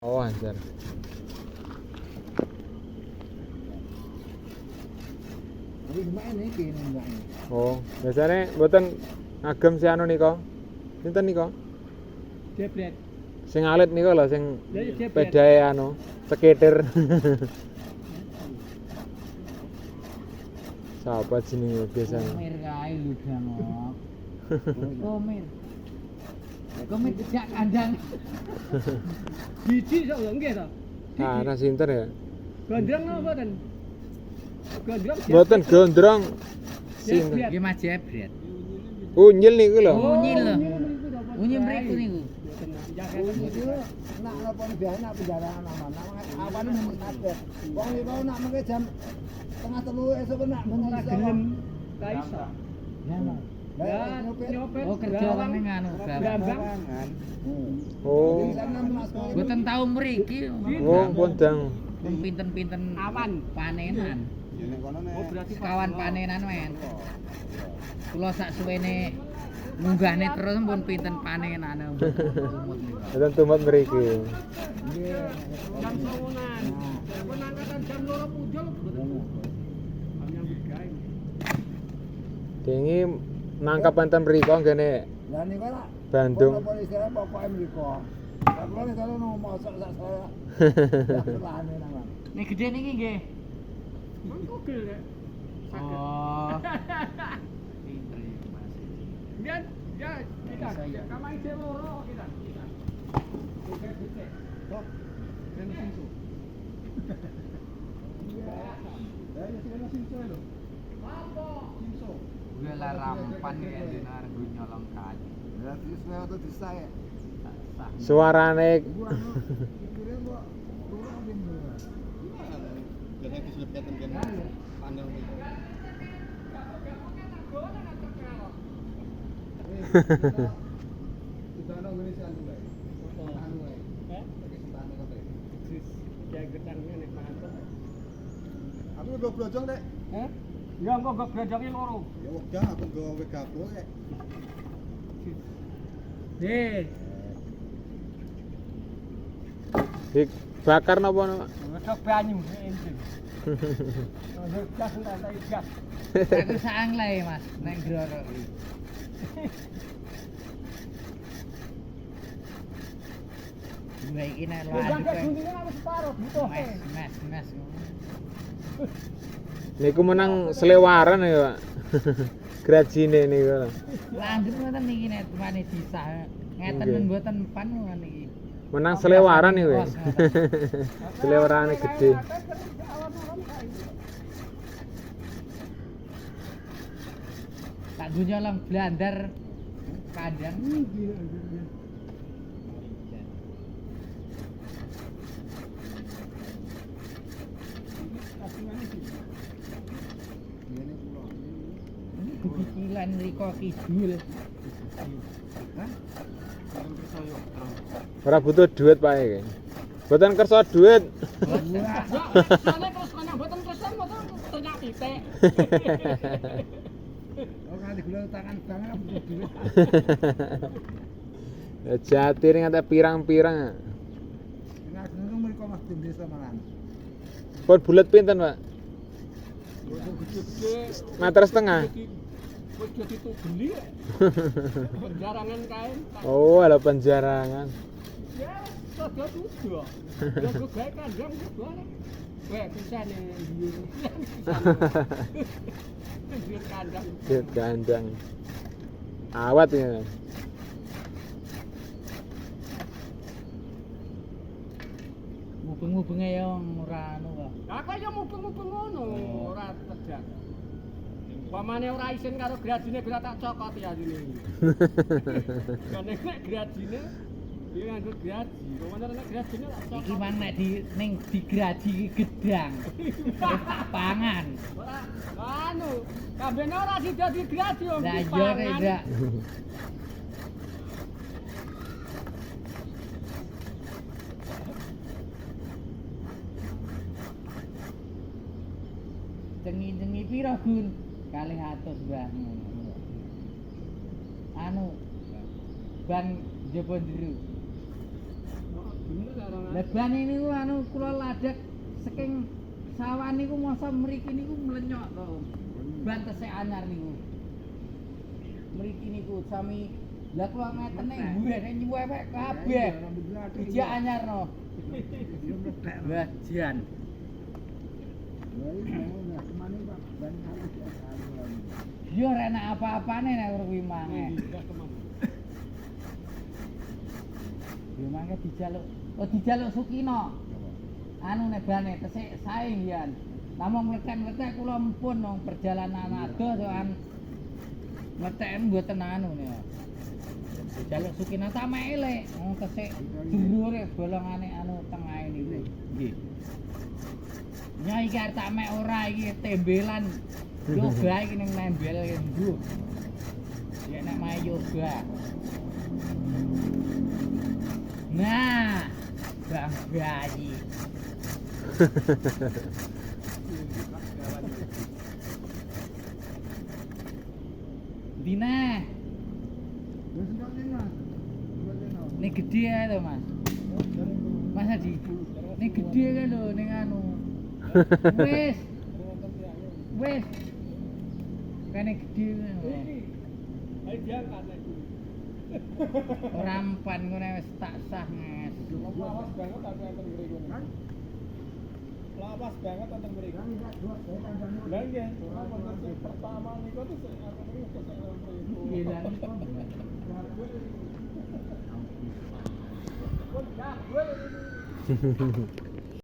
Oh, anjir. Oh, biasanya mboten ngagem si anu nika. Sinten nika? Jebret. Sing alit nika lho sing Ya, ya, jebret. pedae anu, seketir. Siapa jenenge biasanya? Komir kae lho Danok. Komir. Komir kejak kandang. Biji sok lho nggih to. Ah, ana sinten ya? Gondrong apa mboten? Gondrong. Mboten gondrong. Sinten? Iki Mas Jebret. Unyil niku lho. Unyil lho. Unyil mriku niku. Nak napa biasa nak penjaraan aman. Awane mung kaget. Wong niku nak mengke jam setengah 3 esuk nak Ora mengi gelem ta iso. Ya, nyopet. Oh kerja kami nganu Brambang. Oh. Mboten tau mriki. Oh, kondang. Pun pinten-pinten Awan. panenan. Oh berarti Sekawan panenan men. Kula sak suwene munggahne terus pun pinten panenan. Mboten tumut mriki. jam 9-an. Pun angkatan jam 2 pujol mboten. Nyambut gawe. Dengi nangkap enten mriko nggene Lah niku nak Bandung. polisi pokoke mriko. Kalau nek ono mosok sak saya. Lane nang. Nek gede niki nggih. Mengko gel ya. Sakit. Oh. Kemudian ya kita kamai loro kita. Tok. Dan sinsu. Ya sing sinsu lho. Apa? Sinsu. Gue lah rampan ya dinar gue nyolong kaji. Ya wis wae to disae. Suarane Kira kok ora ben. Jadi diselipkan kan pandang itu. Kita ana ngene sing anu wae. Anu wae. Pakai sentane kok. Ya gedangnya nek pangan. Aku go blojong Dek. Hah? Ya engko gak brajange loro. Ya wegah aku go wegaku Dek. bakar napa Pak? Wedok banyu ente. Gas entai gas. Aku saang lah ya Mas, nek grorok. Gue iki nek lho Udah aduk. gak guntingan harus separuh butuh. Mes. Niku menang selewaran ya, Pak. Grajine niku. Lanjut ngoten niki nek temane disah. Ngeten Nggih. mboten pan ngoten niki. Menang selewaran iki. Selewarane gede. Tak dunya lang blandar kandang. Ngene kula. Ini kebikilan riko kidul. Ora butuh duit Pak iki. Mboten kersa duit. Soalnya terus kana mboten kesan mboten ternyata titik. Oh nganti gula tangan banget butuh duit. Ya jati ning ate pirang-pirang. Nek ngono mriko Mas Tim desa malan. Pun bulet pinten, Pak? Gede-gede. Meter setengah. Wis jadi tuh geli. Penjarangan kain. Oh, ada penjarangan. Ya, sada tujuh. Ya gue gawe kandang juga. Weh, bisa nih biur. Biur kandang. Duit kandang. Awat ya. Mubeng-mubenge ya ora anu kok. Aku ya mubeng-mubeng ngono, ora tegak. Pamane ora isin karo gradine ora tak cokot ya dene. Kan nek gradine dia nganggo gradi. Pamane nek gradine tak cokot. Iki mang nek di ning digraji iki gedang. Terus tak pangan. Ora anu, kabehne ora sida digradi om. Lah iya rek ndak. Cengi-cengi pira Gun? 200 Mbah. Anu ban jaba jero. Bener Leban ini ku anu kula ladek saking sawan niku masa mriki niku mlenyok to. Ban tesih anyar niku. Mriki niku sami lah kula ngetene mbuh nyuwek kabeh. Ija anyar no. Lah jan. Yo ora enak apa-apane nek kuwi maneh. Yo mangke dijaluk. Oh dijaluk Sukino. Anu nebane tesik sae yan. Namung mleken-mleken kula empun nang perjalanan adoh soan mleken mboten anu ya. Dijaluk Sukino tak mek elek. Wong tesik durure bolongane anu tengahe niku. Nggih. Nyai iki arep tak mek ora iki tembelan. Yoga iki ning nembel iki mbuh. Ya nek mae yoga. Nah, Bang Bayi. Dina. Ini gede ya to, Mas. Mas Adi. Ini gede kan lho ning anu. Wis. Wis. Kene gede ngono. Ayo diangkat nek kuwi. Ora empan ngono wis tak sah, Mas. Lawas banget aku enten mriki. Lawas banget enten mriki. Lah nggih, wonten sing pertama niku tuh aku mriki kok mriki. Gila. Kok gak gue